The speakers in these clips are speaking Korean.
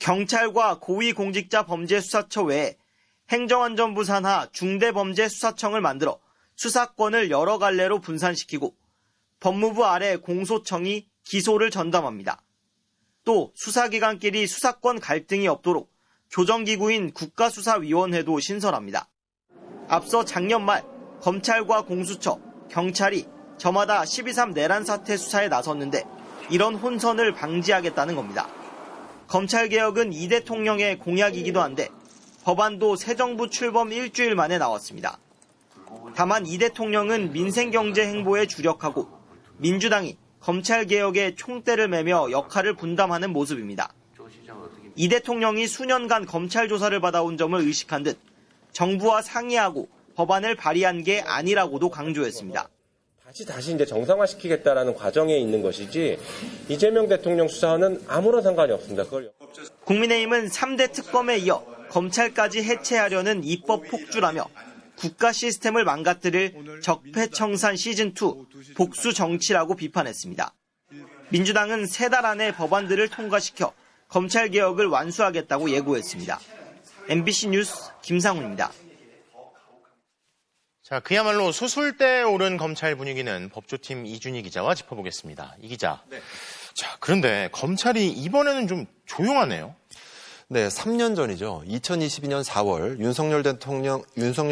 경찰과 고위공직자범죄수사처 외에 행정안전부 산하 중대범죄수사청을 만들어 수사권을 여러 갈래로 분산시키고 법무부 아래 공소청이 기소를 전담합니다. 또 수사기관끼리 수사권 갈등이 없도록 조정기구인 국가수사위원회도 신설합니다. 앞서 작년 말 검찰과 공수처, 경찰이 저마다 12.3 내란 사태 수사에 나섰는데 이런 혼선을 방지하겠다는 겁니다. 검찰개혁은 이 대통령의 공약이기도 한데 법안도 새 정부 출범 일주일 만에 나왔습니다. 다만 이 대통령은 민생경제 행보에 주력하고 민주당이 검찰개혁에 총대를 매며 역할을 분담하는 모습입니다. 이 대통령이 수년간 검찰 조사를 받아온 점을 의식한 듯 정부와 상의하고 법안을 발의한 게 아니라고도 강조했습니다. 다시 이제 정상화시키겠다라는 과정에 있는 것이지 이재명 대통령 수사와는 아무런 상관이 없습니다. 국민의힘은 3대 특검에 이어 검찰까지 해체하려는 입법 폭주라며 국가 시스템을 망가뜨릴 적폐청산 시즌2 복수 정치라고 비판했습니다. 민주당은 3달 안에 법안들을 통과시켜 검찰개혁을 완수하겠다고 예고했습니다. MBC 뉴스 김상훈입니다. 자, 그야말로 수술대에 오른 검찰 분위기는 법조팀 이준희 기자와 짚어보겠습니다. 이 기자. 네. 자, 그런데 검찰이 이번에는 좀 조용하네요. 네, 3년 전이죠. 2022년 4월 윤석열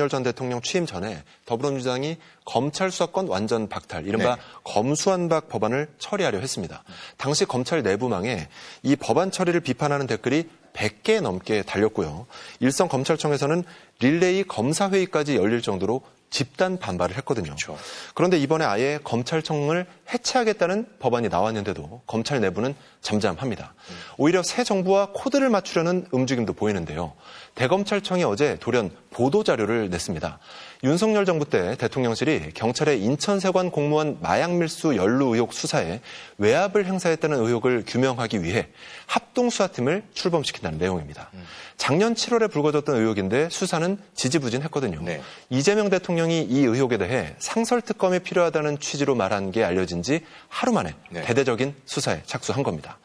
전 대통령 취임 전에 더불어민주당이 검찰 수사권 완전 박탈, 이른바 네. 검수완박 법안을 처리하려 했습니다. 당시 검찰 내부망에 이 법안 처리를 비판하는 댓글이 100개 넘게 달렸고요. 일선 검찰청에서는 릴레이 검사회의까지 열릴 정도로 집단 반발을 했거든요. 그렇죠. 그런데 이번에 아예 검찰청을 해체하겠다는 법안이 나왔는데도 검찰 내부는 잠잠합니다. 오히려 새 정부와 코드를 맞추려는 움직임도 보이는데요. 대검찰청이 어제 돌연 보도자료를 냈습니다. 윤석열 정부 때 대통령실이 경찰의 인천세관 공무원 마약 밀수 연루 의혹 수사에 외압을 행사했다는 의혹을 규명하기 위해 합동수사팀을 출범시킨다는 내용입니다. 작년 7월에 불거졌던 의혹인데 수사는 지지부진했거든요. 네. 이재명 대통령이 이 의혹에 대해 상설특검이 필요하다는 취지로 말한 게 알려진 지 하루 만에 네. 대대적인 수사에 착수한 겁니다.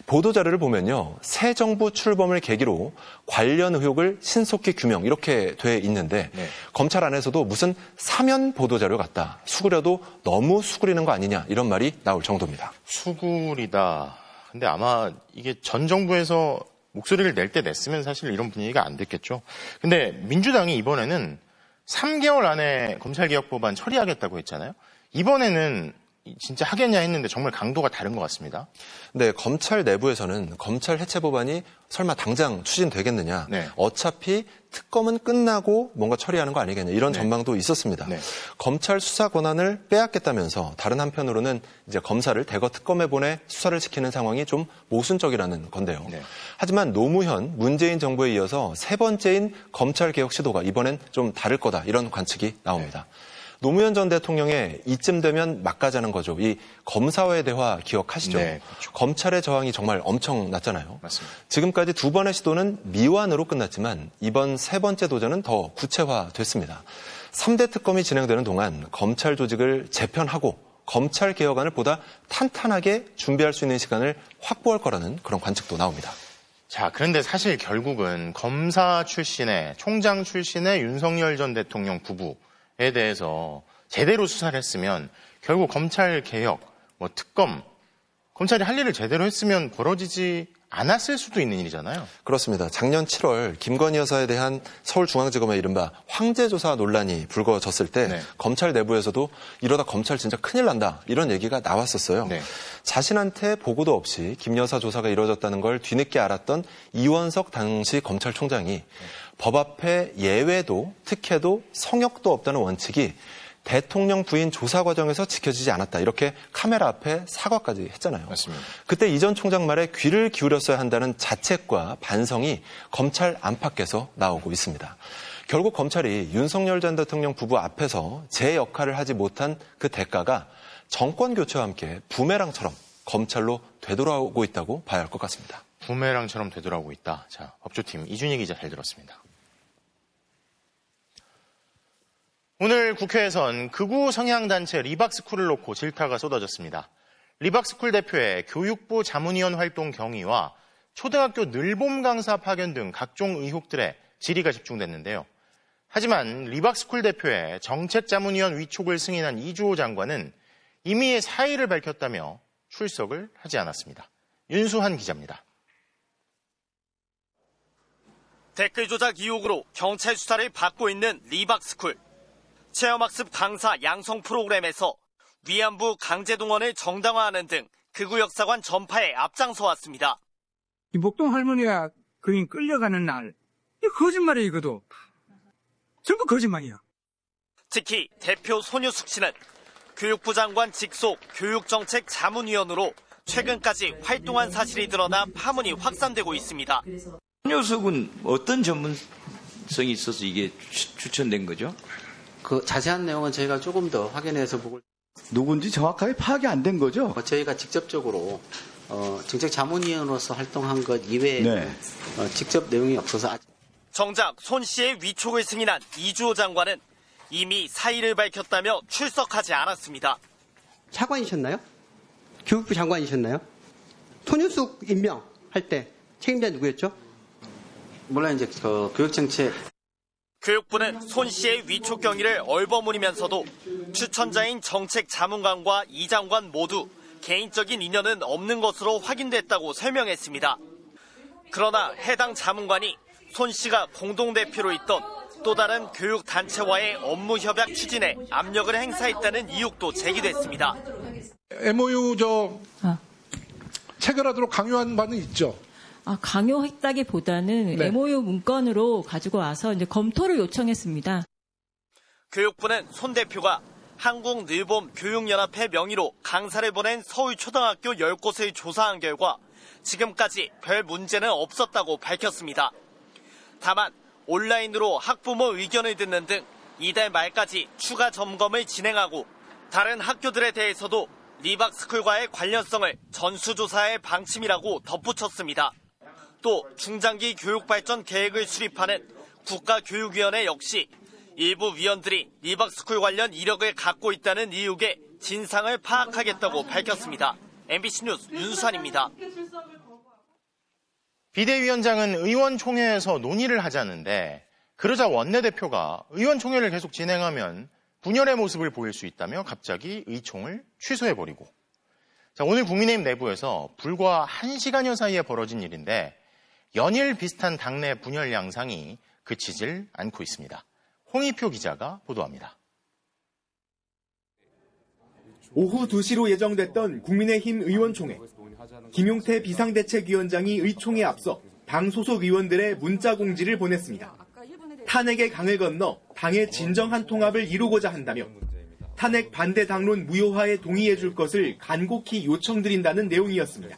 보도자료를 보면요. 새 정부 출범을 계기로 관련 의혹을 신속히 규명 이렇게 돼 있는데 네. 검찰 안에서도 무슨 사면 보도자료 같다. 수그려도 너무 수그리는 거 아니냐 이런 말이 나올 정도입니다. 수그리다. 근데 아마 이게 전 정부에서 목소리를 낼 때 냈으면 사실 이런 분위기가 안 됐겠죠. 근데 민주당이 이번에는 3개월 안에 검찰개혁법안 처리하겠다고 했잖아요. 이번에는 진짜 하겠냐 했는데 정말 강도가 다른 것 같습니다. 네, 검찰 내부에서는 검찰 해체 법안이 설마 당장 추진되겠느냐. 네. 어차피 특검은 끝나고 뭔가 처리하는 거 아니겠냐. 이런 전망도 있었습니다. 네. 검찰 수사 권한을 빼앗겠다면서 다른 한편으로는 이제 검사를 대거 특검에 보내 수사를 시키는 상황이 좀 모순적이라는 건데요. 네. 하지만 노무현, 문재인 정부에 이어서 세 번째인 검찰 개혁 시도가 이번엔 좀 다를 거다. 이런 관측이 나옵니다. 네. 노무현 전 대통령의 이쯤 되면 막 가자는 거죠. 이 검사와의 대화 기억하시죠? 네, 그렇죠. 검찰의 저항이 정말 엄청났잖아요. 맞습니다. 지금까지 2번의 시도는 미완으로 끝났지만 이번 세 번째 도전은 더 구체화됐습니다. 3대 특검이 진행되는 동안 검찰 조직을 재편하고 검찰 개혁안을 보다 탄탄하게 준비할 수 있는 시간을 확보할 거라는 그런 관측도 나옵니다. 자, 그런데 사실 결국은 검사 출신의, 총장 출신의 윤석열 전 대통령 부부에 대해서 제대로 수사를 했으면 결국 검찰 개혁, 특검, 검찰이 할 일을 제대로 했으면 벌어지지 않았을 수도 있는 일이잖아요. 그렇습니다. 작년 7월 김건희 여사에 대한 서울중앙지검의 이른바 황제조사 논란이 불거졌을 때 네. 검찰 내부에서도 이러다 검찰 진짜 큰일 난다 이런 얘기가 나왔었어요. 네. 자신한테 보고도 없이 김 여사 조사가 이루어졌다는 걸 뒤늦게 알았던 이원석 당시 검찰총장이 법 앞에 예외도 특혜도 성역도 없다는 원칙이 대통령 부인 조사 과정에서 지켜지지 않았다. 이렇게 카메라 앞에 사과까지 했잖아요. 맞습니다. 그때 이 전 총장 말에 귀를 기울였어야 한다는 자책과 반성이 검찰 안팎에서 나오고 있습니다. 결국 검찰이 윤석열 전 대통령 부부 앞에서 제 역할을 하지 못한 그 대가가 정권 교체와 함께 부메랑처럼 검찰로 되돌아오고 있다고 봐야 할 것 같습니다. 부메랑처럼 되돌아오고 있다. 자, 법조팀 이준희 기자 잘 들었습니다. 오늘 국회에선 극우 성향단체 리박스쿨을 놓고 질타가 쏟아졌습니다. 리박스쿨 대표의 교육부 자문위원 활동 경위와 초등학교 늘봄 강사 파견 등 각종 의혹들에 질의가 집중됐는데요. 하지만 리박스쿨 대표의 정책자문위원 위촉을 승인한 이주호 장관은 임의의 사의를 밝혔다며 출석을 하지 않았습니다. 윤수한 기자입니다. 댓글 조작 의혹으로 경찰 수사를 받고 있는 리박스쿨. 체험학습 강사 양성 프로그램에서 위안부 강제동원을 정당화하는 등 극우 역사관 전파에 앞장서 왔습니다. 이 목동 할머니가 거인 끌려가는 날, 이 거짓말이에요, 이거도. 전부 거짓말이야. 특히 대표 손유숙 씨는 교육부 장관 직속 교육정책 자문위원으로 최근까지 활동한 사실이 드러나 파문이 확산되고 있습니다. 손유숙은 어떤 전문성이 있어서 이게 추천된 거죠? 그 자세한 내용은 저희가 조금 더 확인해서 보고 누군지 정확하게 파악이 안 된 거죠? 저희가 직접적으로 정책자문위원으로서 활동한 것 이외에 네. 직접 내용이 없어서 아직. 정작 손 씨의 위촉을 승인한 이주호 장관은 이미 사의를 밝혔다며 출석하지 않았습니다. 차관이셨나요? 교육부 장관이셨나요? 손유숙 임명할 때 책임자 누구였죠? 물론 이제 교육정책. 교육부는 손 씨의 위촉 경위를 얼버무리면서도 추천자인 정책자문관과 이 장관 모두 개인적인 인연은 없는 것으로 확인됐다고 설명했습니다. 그러나 해당 자문관이 손 씨가 공동대표로 있던 또 다른 교육단체와의 업무 협약 추진에 압력을 행사했다는 의혹도 제기됐습니다. MOU 체결하도록 강요한 바는 있죠. 강요했다기보다는 네. MOU 문건으로 가지고 와서 이제 검토를 요청했습니다. 교육부는 손 대표가 한국늘봄 교육연합회 명의로 강사를 보낸 서울 초등학교 10곳을 조사한 결과 지금까지 별 문제는 없었다고 밝혔습니다. 다만 온라인으로 학부모 의견을 듣는 등 이달 말까지 추가 점검을 진행하고 다른 학교들에 대해서도 리박스쿨과의 관련성을 전수조사할 방침이라고 덧붙였습니다. 또 중장기 교육발전 계획을 수립하는 국가교육위원회 역시 일부 위원들이 리박스쿨 관련 이력을 갖고 있다는 의혹에 진상을 파악하겠다고 밝혔습니다. MBC 뉴스 윤수환입니다. 비대위원장은 의원총회에서 논의를 하자는데 그러자 원내대표가 의원총회를 계속 진행하면 분열의 모습을 보일 수 있다며 갑자기 의총을 취소해버리고 오늘 국민의힘 내부에서 불과 1시간여 사이에 벌어진 일인데 연일 비슷한 당내 분열 양상이 그치질 않고 있습니다. 홍익표 기자가 보도합니다. 오후 2시로 예정됐던 국민의힘 의원총회. 김용태 비상대책위원장이 의총에 앞서 당 소속 의원들의 문자 공지를 보냈습니다. 탄핵의 강을 건너 당의 진정한 통합을 이루고자 한다며 탄핵 반대 당론 무효화에 동의해 줄 것을 간곡히 요청드린다는 내용이었습니다.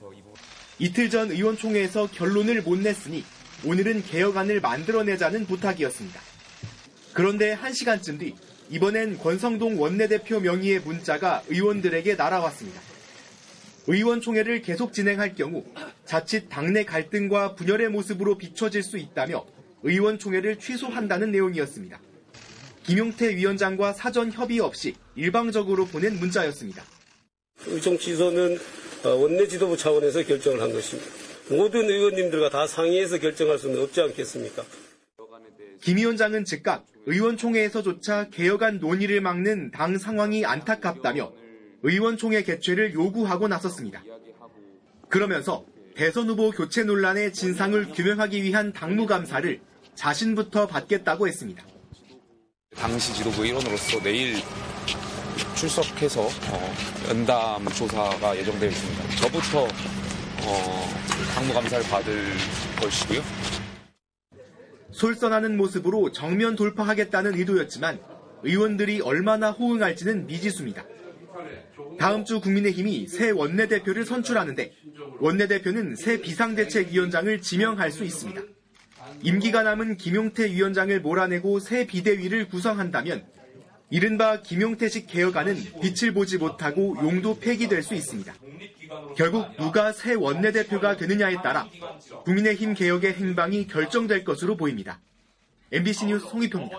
이틀 전 의원총회에서 결론을 못 냈으니 오늘은 개혁안을 만들어내자는 부탁이었습니다. 그런데 1시간쯤 뒤 이번엔 권성동 원내대표 명의의 문자가 의원들에게 날아왔습니다. 의원총회를 계속 진행할 경우 자칫 당내 갈등과 분열의 모습으로 비춰질 수 있다며 의원총회를 취소한다는 내용이었습니다. 김용태 위원장과 사전 협의 없이 일방적으로 보낸 문자였습니다. 의총 취소는 원내 지도부 차원에서 결정을 한 것입니다. 모든 의원님들과 다 상의해서 결정할 수는 없지 않겠습니까? 김 위원장은 즉각 의원총회에서조차 개혁안 논의를 막는 당 상황이 안타깝다며 의원총회 개최를 요구하고 나섰습니다. 그러면서 대선 후보 교체 논란의 진상을 규명하기 위한 당무감사를 자신부터 받겠다고 했습니다. 당시 지도부 일원으로서 내일 출석해서 연담 조사가 예정되어 있습니다. 저부터 당무감사를 받을 것이고요. 솔선하는 모습으로 정면 돌파하겠다는 의도였지만 의원들이 얼마나 호응할지는 미지수입니다. 다음 주 국민의힘이 새 원내대표를 선출하는데 원내대표는 새 비상대책위원장을 지명할 수 있습니다. 임기가 남은 김용태 위원장을 몰아내고 새 비대위를 구성한다면 이른바 김용태식 개혁안은 빛을 보지 못하고 용도 폐기될 수 있습니다. 결국 누가 새 원내대표가 되느냐에 따라 국민의힘 개혁의 행방이 결정될 것으로 보입니다. MBC 뉴스 홍익표입니다.